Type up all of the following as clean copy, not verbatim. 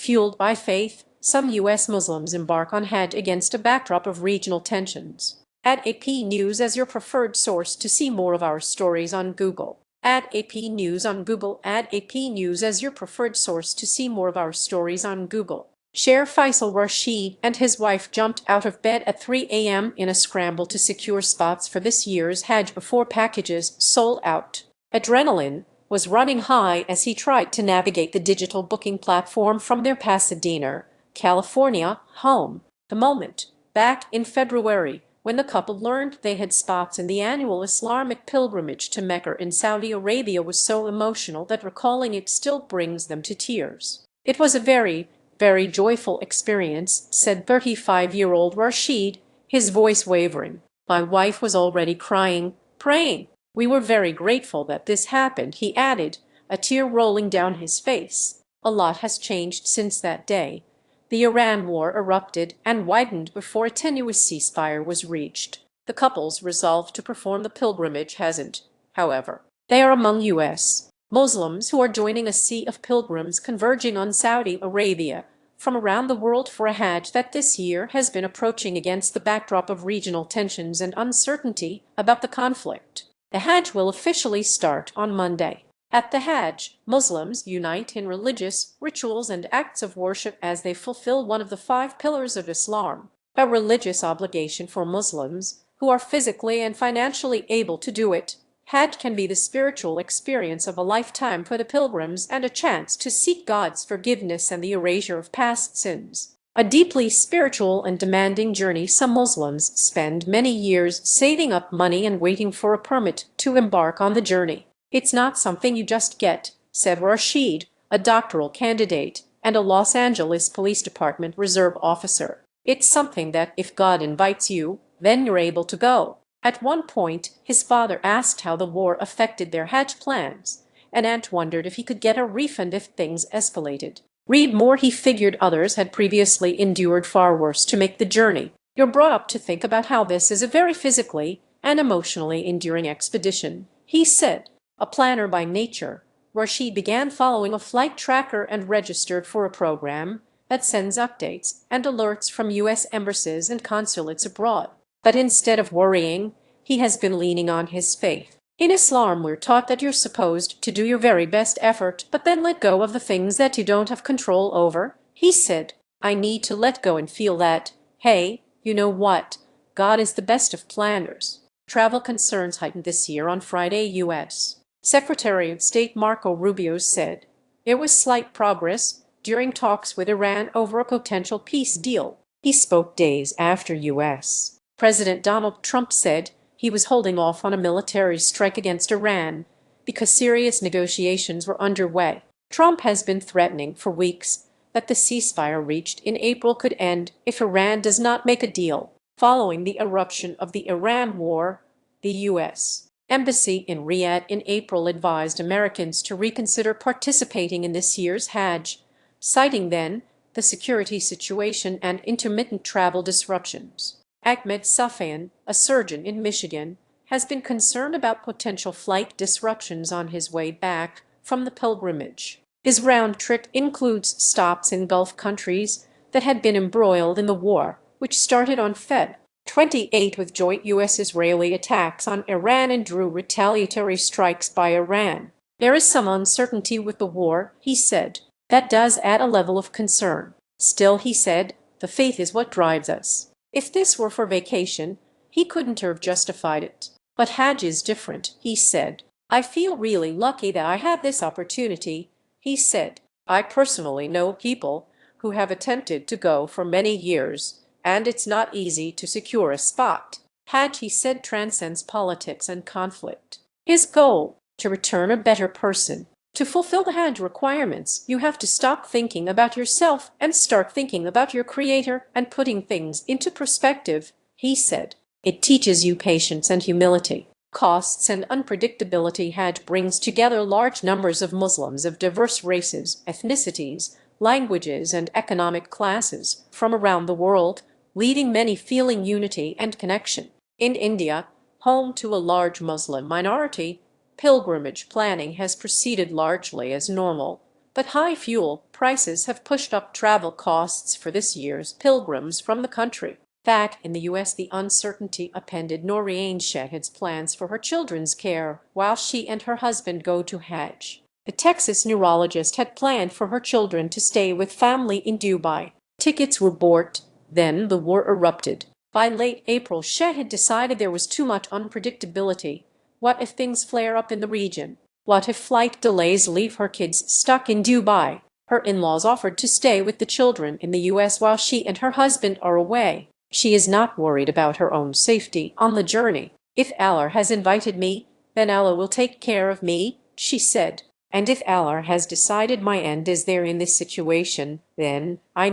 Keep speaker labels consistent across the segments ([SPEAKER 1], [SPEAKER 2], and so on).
[SPEAKER 1] Fueled by faith, some U.S. Muslims embark on Hajj against a backdrop of regional tensions. Add AP News as your preferred source to see more of our stories on Google. Add AP News on Google. Add AP News as your preferred source to see more of our stories on Google. Share Faisal Rashid and his wife jumped out of bed at 3 a.m. in a scramble to secure spots for this year's Hajj before packages sold out. Adrenaline was running high as he tried to navigate the digital booking platform from their Pasadena, California, home. The moment, back in February, when the couple learned they had spots in the annual Islamic pilgrimage to Mecca in Saudi Arabia, was so emotional that recalling it still brings them to tears. "It was a very, very joyful experience," said 35-year-old Rashid, his voice wavering. "My wife was already crying, praying. We were very grateful that this happened," he added, a tear rolling down his face. A lot has changed since that day. The Iran war erupted and widened before a tenuous ceasefire was reached. The couple's resolve to perform the pilgrimage hasn't, however. They are among U.S. Muslims who are joining a sea of pilgrims converging on Saudi Arabia from around the world for a Hajj that this year has been approaching against the backdrop of regional tensions and uncertainty about the conflict. The Hajj will officially start on Monday. At the Hajj, Muslims unite in religious rituals and acts of worship as they fulfill one of the 5 pillars of Islam, a religious obligation for Muslims who are physically and financially able to do it. Hajj can be the spiritual experience of a lifetime for the pilgrims and a chance to seek God's forgiveness and the erasure of past sins. A deeply spiritual and demanding journey. Some Muslims spend many years saving up money and waiting for a permit to embark on the journey. "It's not something you just get," said Rashid, a doctoral candidate and a Los Angeles Police Department reserve officer. "It's something that, if God invites you, then you're able to go." At one point, his father asked how the war affected their Hajj plans, and Ant wondered if he could get a refund if things escalated. Read more. He figured others had previously endured far worse to make the journey. "You're brought up to think about how this is a very physically and emotionally enduring expedition," he said. A planner by nature, Rashid began following a flight tracker and registered for a program that sends updates and alerts from U.S. embassies and consulates abroad. But instead of worrying, he has been leaning on his faith. "In Islam, we're taught that you're supposed to do your very best effort, but then let go of the things that you don't have control over," he said. "I need to let go and feel that, hey, you know what? God is the best of planners." Travel concerns heightened this year. On Friday, U.S. Secretary of State Marco Rubio said there was slight progress during talks with Iran over a potential peace deal. He spoke days after U.S. President Donald Trump said he was holding off on a military strike against Iran because serious negotiations were underway. Trump has been threatening for weeks that the ceasefire reached in April could end if Iran does not make a deal. Following the eruption of the Iran war, the U.S. Embassy in Riyadh in April advised Americans to reconsider participating in this year's Hajj, citing then the security situation and intermittent travel disruptions. Ahmed Safayan, a surgeon in Michigan, has been concerned about potential flight disruptions on his way back from the pilgrimage. His round trip includes stops in Gulf countries that had been embroiled in the war, which started on Feb. 28 with joint U.S.-Israeli attacks on Iran and drew retaliatory strikes by Iran. "There is some uncertainty with the war," he said. "That does add a level of concern. Still," he said, "the faith is what drives us." If this were for vacation, he couldn't have justified it. "But Hajj is different," he said. "I feel really lucky that I had this opportunity," he said. "I personally know people who have attempted to go for many years, and it's not easy to secure a spot." Hajj, he said, transcends politics and conflict. His goal, to return a better person. To fulfill the Hajj requirements, you have to stop thinking about yourself and start thinking about your Creator and putting things into perspective, he said. It teaches you patience and humility. Costs and unpredictability. Hajj brings together large numbers of Muslims of diverse races, ethnicities, languages, and economic classes from around the world, leaving many feeling unity and connection. In India, home to a large Muslim minority, pilgrimage planning has proceeded largely as normal, but high fuel prices have pushed up travel costs for this year's pilgrims from the country. Back in the U.S., the uncertainty appended Noreen Shahid's plans for her children's care while she and her husband go to Hajj. The Texas neurologist had planned for her children to stay with family in Dubai. Tickets were bought, then the war erupted. By late April, Shahid decided there was too much unpredictability. What if things flare up in the region? What if flight delays leave her kids stuck in Dubai? Her in-laws offered to stay with the children in the U.S. while she and her husband are away. She is not worried about her own safety on the journey. "If Allah has invited me, then Allah will take care of me," she said. "And if Allah has decided my end is there in this situation, then, I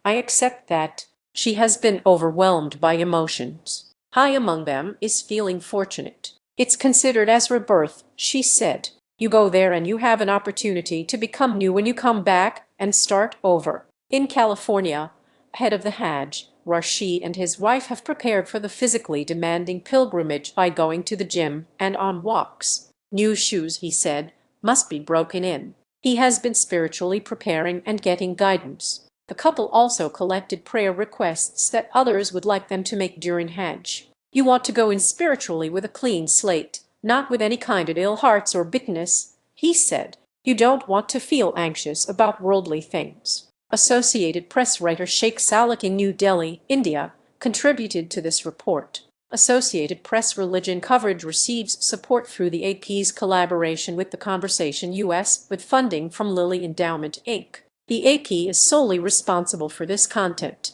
[SPEAKER 1] accept that." She has been overwhelmed by emotions. High among them is feeling fortunate. "It's considered as rebirth," she said. "You go there and you have an opportunity to become new when you come back and start over." In California, ahead of the Hajj, Rashid and his wife have prepared for the physically demanding pilgrimage by going to the gym and on walks. New shoes, he said, must be broken in. He has been spiritually preparing and getting guidance. The couple also collected prayer requests that others would like them to make during Hajj. "You want to go in spiritually with a clean slate, not with any kind of ill hearts or bitterness," he said. "You don't want to feel anxious about worldly things." Associated Press writer Sheikh Salak in New Delhi, India, contributed to this report. Associated Press religion coverage receives support through the AP's collaboration with The Conversation US with funding from Lilly Endowment, Inc. The AP is solely responsible for this content.